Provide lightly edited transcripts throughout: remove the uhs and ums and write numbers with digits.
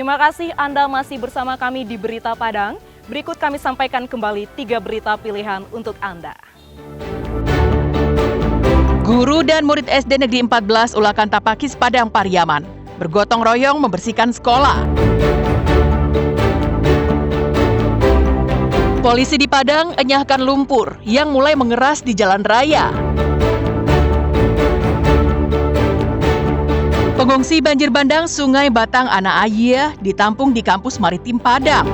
Terima kasih Anda masih bersama kami di Berita Padang. Berikut kami sampaikan kembali 3 berita pilihan untuk Anda. Guru dan murid SD Negeri 14 Ulakan Tapakis Padang Pariaman bergotong royong membersihkan sekolah. Polisi di Padang enyahkan lumpur yang mulai mengeras di jalan raya. Pengungsi banjir bandang Sungai Batang Ana Ayia ditampung di kampus Maritim Padang.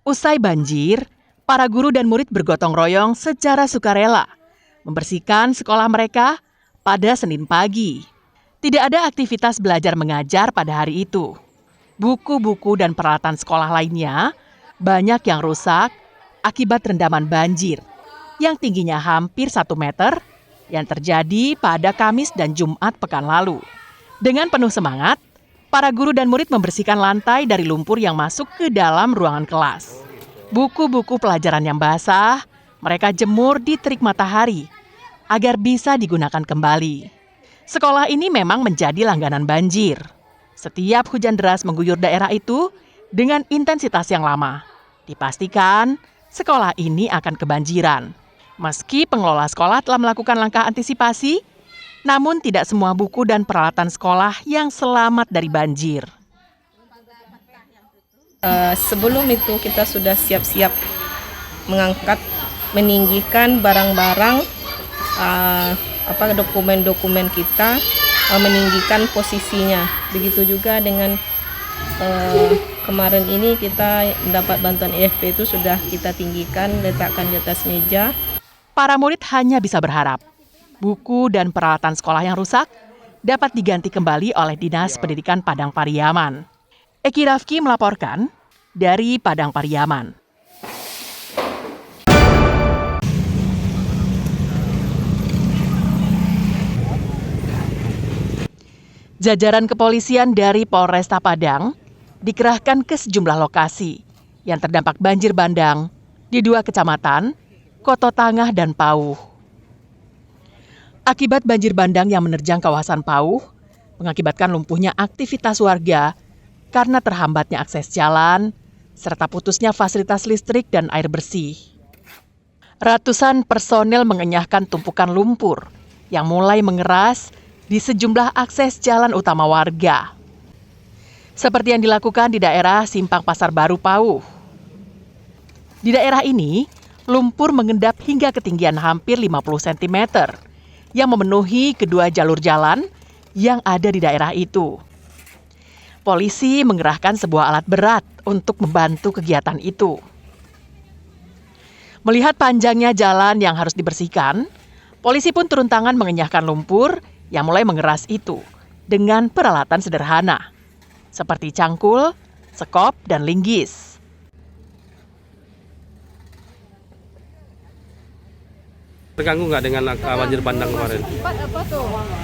Usai banjir, para guru dan murid bergotong royong secara sukarela membersihkan sekolah mereka pada Senin pagi. Tidak ada aktivitas belajar mengajar pada hari itu. Buku-buku dan peralatan sekolah lainnya banyak yang rusak akibat rendaman banjir yang tingginya hampir 1 meter yang terjadi pada Kamis dan Jumat pekan lalu. Dengan penuh semangat, para guru dan murid membersihkan lantai dari lumpur yang masuk ke dalam ruangan kelas. Buku-buku pelajaran yang basah mereka jemur di terik matahari agar bisa digunakan kembali. Sekolah ini memang menjadi langganan banjir. Setiap hujan deras mengguyur daerah itu dengan intensitas yang lama. Dipastikan sekolah ini akan kebanjiran. Meski pengelola sekolah telah melakukan langkah antisipasi, namun tidak semua buku dan peralatan sekolah yang selamat dari banjir. Sebelum itu kita sudah siap-siap mengangkat, meninggikan barang-barang, dokumen-dokumen kita, meninggikan posisinya. Begitu juga dengan kemarin ini kita mendapat bantuan EFP itu sudah kita tinggikan, letakkan di atas meja. Para murid hanya bisa berharap buku dan peralatan sekolah yang rusak dapat diganti kembali oleh Dinas Pendidikan Padang Pariaman. Eki Rafki melaporkan dari Padang Pariaman. Jajaran kepolisian dari Polresta Padang dikerahkan ke sejumlah lokasi yang terdampak banjir bandang di 2 kecamatan, Koto Tangah dan Pauh. Akibat banjir bandang yang menerjang kawasan Pauh, mengakibatkan lumpuhnya aktivitas warga karena terhambatnya akses jalan, serta putusnya fasilitas listrik dan air bersih. Ratusan personel mengenyahkan tumpukan lumpur yang mulai mengeras di sejumlah akses jalan utama warga. Seperti yang dilakukan di daerah Simpang Pasar Baru Pauh. Di daerah ini, lumpur mengendap hingga ketinggian hampir 50 cm yang memenuhi kedua jalur jalan yang ada di daerah itu. Polisi mengerahkan sebuah alat berat untuk membantu kegiatan itu. Melihat panjangnya jalan yang harus dibersihkan, polisi pun turun tangan mengenyahkan lumpur yang mulai mengeras itu dengan peralatan sederhana, seperti cangkul, sekop, dan linggis. Terganggu nggak dengan banjir bandang kemarin? Sempat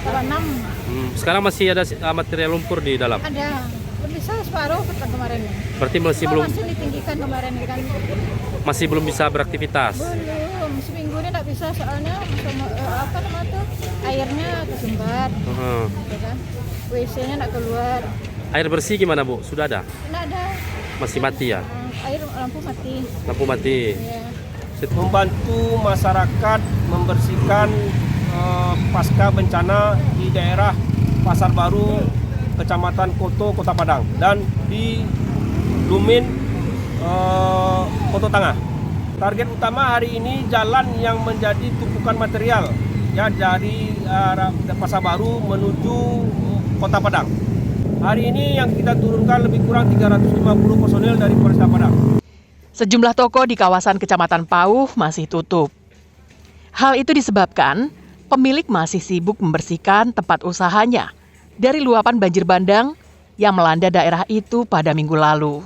kalau 6. Sekarang masih ada material lumpur di dalam? Ada, bisa separuh kemarin. Berarti masih belum? Masih ditinggikan kemarin kan. Masih belum bisa beraktivitas? Belum, seminggu ini nggak bisa soalnya airnya kesumbat, gitu kan. WC-nya nggak keluar. Air bersih gimana Bu? Sudah ada? Nggak ada. Masih mati ya? Air lampu mati. Lampu mati. Ya. Membantu masyarakat membersihkan pasca bencana di daerah Pasar Baru, Kecamatan Koto, Kota Padang, dan di Lumin, Koto Tangah. Target utama hari ini jalan yang menjadi tumpukan material ya dari Pasar Baru menuju Kota Padang. Hari ini yang kita turunkan lebih kurang 350 personel dari Polresta Padang. Sejumlah toko di kawasan Kecamatan Pauh masih tutup. Hal itu disebabkan pemilik masih sibuk membersihkan tempat usahanya dari luapan banjir bandang yang melanda daerah itu pada minggu lalu.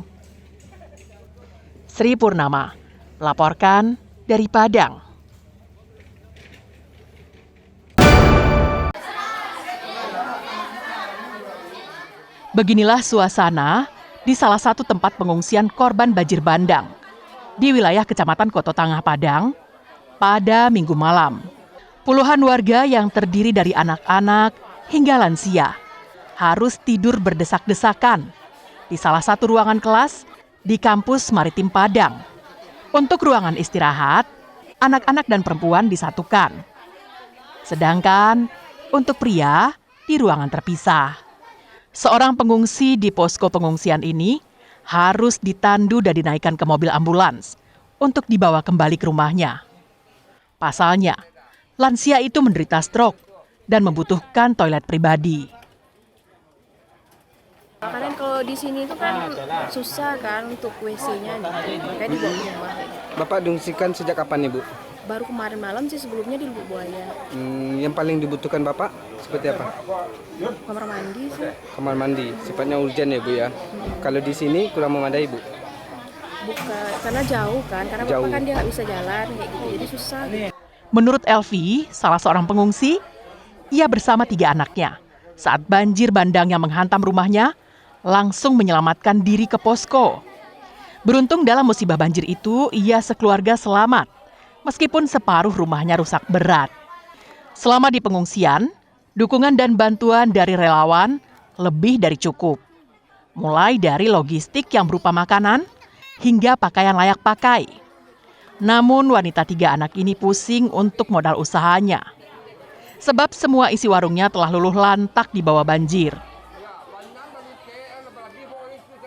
Sri Purnama melaporkan dari Padang. Beginilah suasana di salah satu tempat pengungsian korban banjir bandang di wilayah Kecamatan Koto Tangah Padang pada Minggu malam. Puluhan warga yang terdiri dari anak-anak hingga lansia harus tidur berdesak-desakan di salah satu ruangan kelas di kampus Maritim Padang. Untuk ruangan istirahat, anak-anak dan perempuan disatukan. Sedangkan untuk pria di ruangan terpisah. Seorang pengungsi di posko pengungsian ini harus ditandu dan dinaikkan ke mobil ambulans untuk dibawa kembali ke rumahnya. Pasalnya, lansia itu menderita stroke dan membutuhkan toilet pribadi. Kalian kalau di sini itu kan susah kan untuk WC-nya nih, makanya dibawa ke rumah. Bapak diungsikan sejak kapan nih, Bu? Baru kemarin malam sih, sebelumnya di Lubuk Buaya. Yang paling dibutuhkan Bapak seperti apa? Kamar mandi sih. Kamar mandi, sifatnya urgent ya, Bu ya. Kalau di sini kurang memadai, Bu. Karena jauh kan, karena Jauh. Bapak kan dia nggak bisa jalan kayak gitu, jadi susah. Menurut Elvi, salah seorang pengungsi, ia bersama 3 anaknya saat banjir bandang yang menghantam rumahnya langsung menyelamatkan diri ke posko. Beruntung dalam musibah banjir itu, ia sekeluarga selamat, meskipun separuh rumahnya rusak berat. Selama di pengungsian, dukungan dan bantuan dari relawan lebih dari cukup. Mulai dari logistik yang berupa makanan, hingga pakaian layak pakai. Namun wanita 3 anak ini pusing untuk modal usahanya. Sebab semua isi warungnya telah luluh lantak di bawah banjir.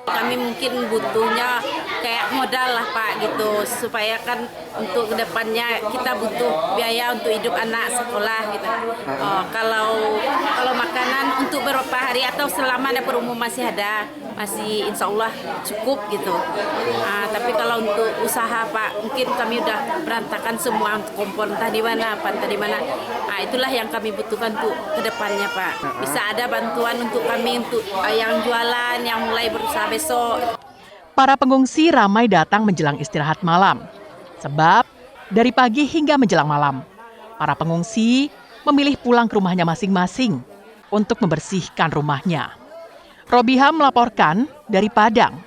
Kami mungkin butuhnya kayak modal lah Pak gitu, supaya kan untuk kedepannya kita butuh biaya untuk hidup anak sekolah gitu. Kalau makanan untuk beberapa hari atau selama dapur umum masih ada, masih insya Allah cukup gitu. Tapi kalau untuk usaha Pak, mungkin kami udah berantakan semua untuk kompor entah di mana. Itulah yang kami butuhkan untuk kedepannya Pak. Bisa ada bantuan untuk kami untuk yang jualan, yang mulai berusaha besok. Para pengungsi ramai datang menjelang istirahat malam. Sebab dari pagi hingga menjelang malam, para pengungsi memilih pulang ke rumahnya masing-masing untuk membersihkan rumahnya. Robiham melaporkan dari Padang.